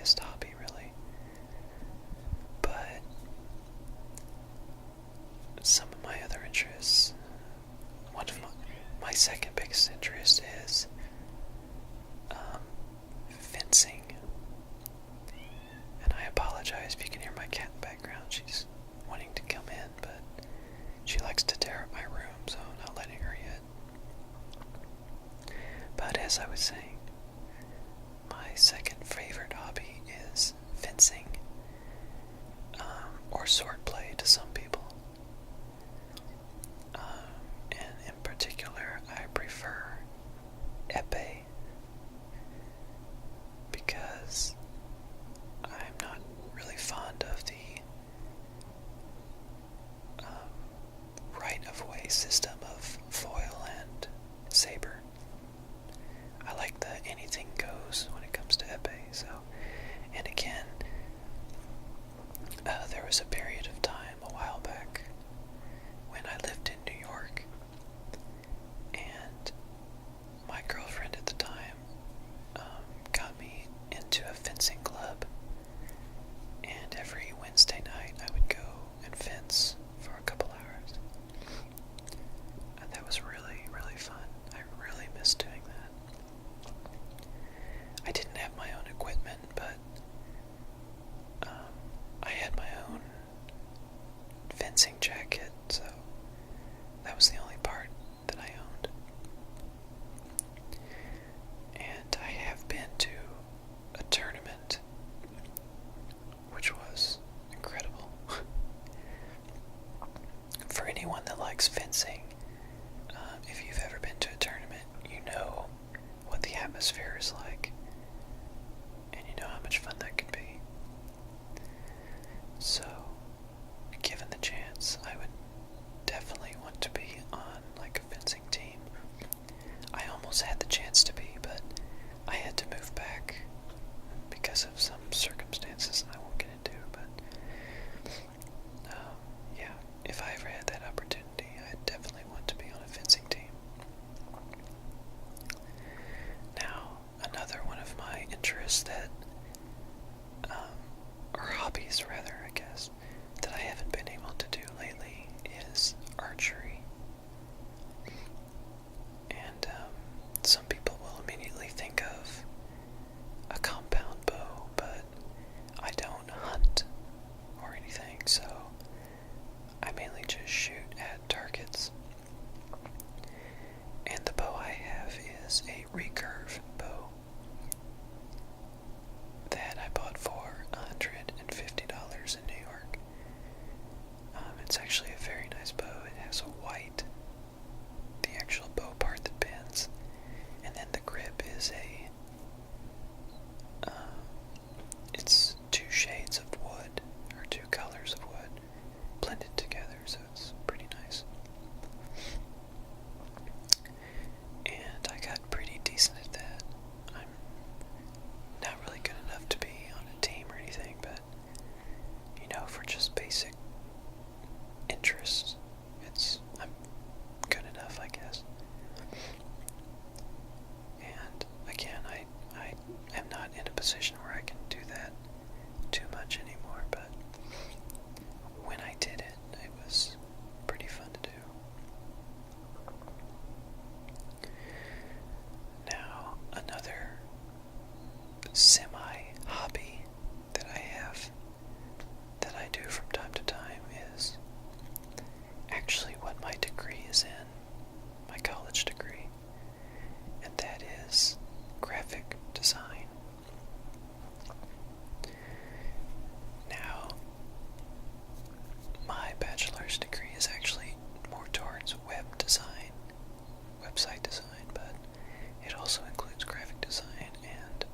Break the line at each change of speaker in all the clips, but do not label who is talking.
biggest hobby, really. But some of my other interests, one of my second biggest interest is fencing. And I apologize if you can hear my cat in the background. She's wanting to come in, but she likes to tear up my room, so I'm not letting her yet. But as I was saying, my second favorite hobby is fencing, or swordplay to some people. And in particular, I prefer epee, because I'm not really fond of the right-of-way system of foil and saber. I like the anything goes when it comes to epee. So, and again, there was a period of time a while back when I lived in New York, and my girlfriend at the time got me into a fencing club, and every Wednesday night I would go and fence for a couple hours. And that was really, really fun. I really miss doing that. I didn't have my own equipment, but I had my own fencing jacket, so that was the only part that I owned. And I have been to a tournament, which was incredible. For anyone that likes fencing, if you've ever been to a tournament, you know what the atmosphere is like, and you know how much fun that can be. So, given the chance, I would definitely want to be on like a fencing team. I almost had the chance to be, but I had to move back because of some circumstances that I won't get into. But yeah, if I ever had that opportunity, I'd definitely want to be on a fencing team. Now, another one of my interests that, or hobbies rather, I guess, that I haven't been able to do lately is archery. And some people will immediately think of a compound bow, but I don't hunt or anything, so I mainly just shoot at targets. And the bow I have is a recurve bow that I bought for $150 in New York. It's actually a very nice bow. It has a white, the actual bow part that bends, and then the grip is it's two shades of wood, or two colors of wood, blended together, so it's pretty nice. And I got pretty decent at that. I'm not really good enough to be on a team or anything, but, you know, for just basic interests, I'm good enough, I guess. And again, I am not in a position where I can do that too much anymore, but when I did it, it was pretty fun to do. Now, another semi-hobby that I have, that I do from time to time, is actually what my degree is in, my college degree, and that is graphic design. Now, my bachelor's degree is actually more towards web design, website design, but it also includes graphic design, and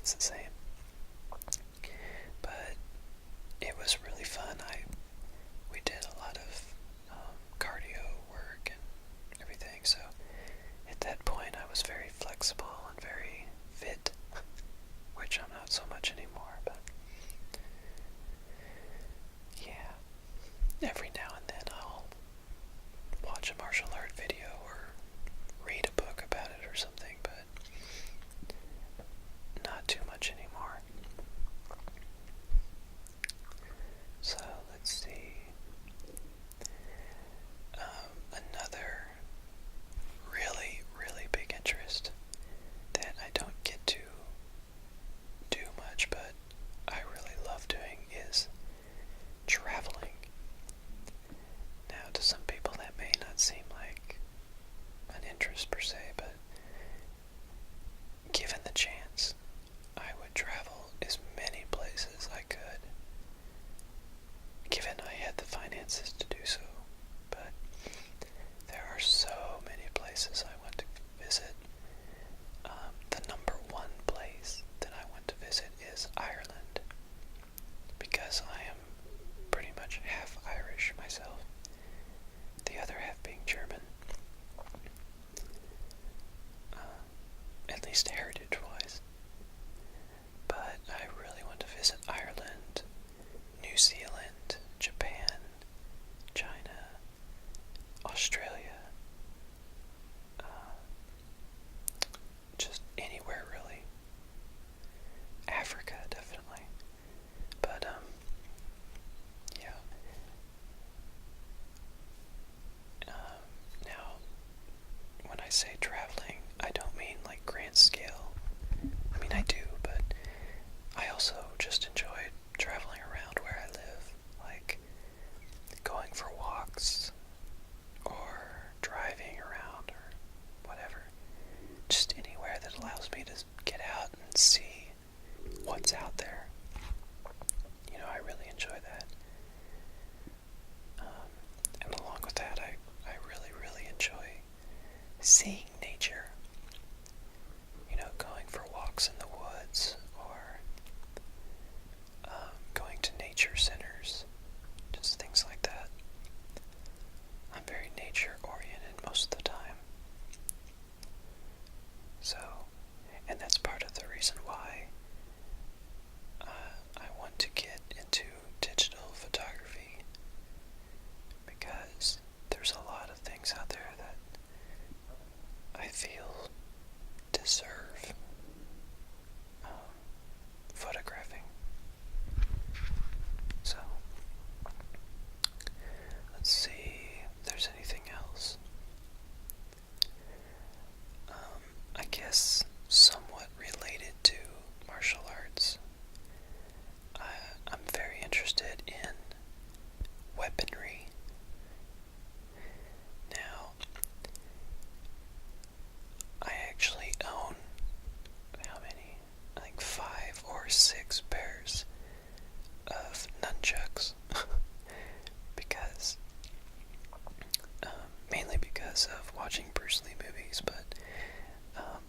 it's the same. But it was really fun. We did a lot of cardio work and everything, so at that point I was very flexible and very fit, which I'm not so much anymore, but yeah, every now and then I'll watch a martial art video or read a book about it or something, but not too much anymore. So let's see. Another really, really big interest that I don't get to do much, but I really love doing is traveling. Now, to some people that may not seem like an interest per se, but given the chance, I would travel as many places I could, given I had the finances to do so. But there are so many places I want to visit. The number one place that I want to visit is Ireland, because I am pretty much half Irish myself, the other half being German, at least heritage-wise. But I really want to visit Ireland, New Zealand, Japan, China, Australia, just anywhere really. Africa, definitely. But, yeah. Now, when I say traveling, I don't mean like grand scale. I mean, I do, but I also just enjoy traveling around where I live, like going for walks or driving around or whatever. Just anywhere that allows me to get out and see what's out there. You know, I really enjoy that. And along with that, I really, really enjoy seeing nature. You know, going for walks in the woods or going to nature centers, just things like that. I'm very nature oriented most of the time. So, and that's part of the reason why I want to get into digital photography, because there's a lot of things out there that I feel deserve photographing. So, let's see if there's anything else. I guess somewhat related to martial arts, I'm very interested in weaponry. Now, I actually own, how many? I think 5 or 6 pairs of nunchucks. Because, mainly because of watching Bruce Lee movies, but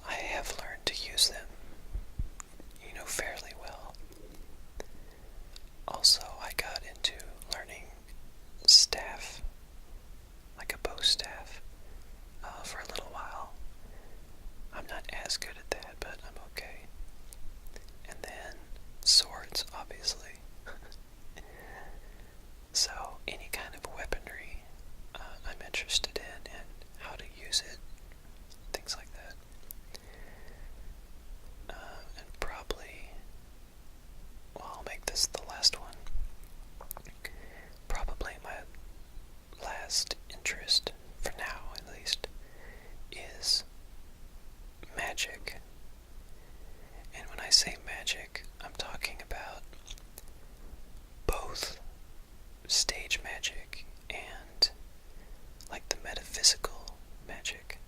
I have learned to use them, you know, fairly well. Also, I got into learning staff, like a bow staff, for a little while. I'm not as good at that, but I'm okay. And then swords, obviously. So, any kind of weaponry I'm interested in and how to use it, things like that. And probably, well, I'll make this the last one. Probably my last interest, for now at least, is magic. And when I say magic, I'm talking about both stage magic and like the metaphysical magic.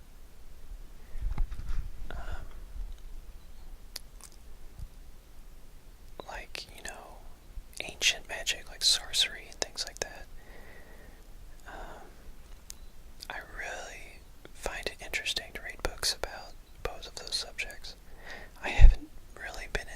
Like, you know, ancient magic, like sorcery and things like that. I really find it interesting to read books about both of those subjects. I haven't really been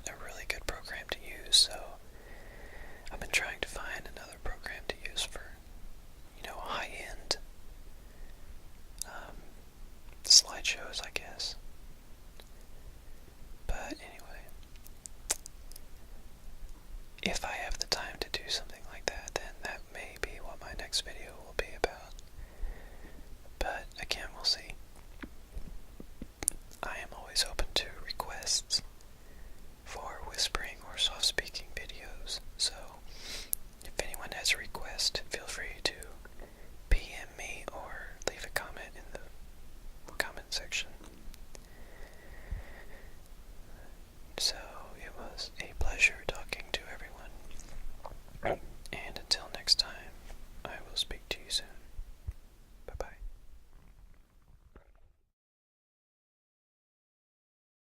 a really good program to use, so I've been trying to find another program to use for, high-end slideshows, I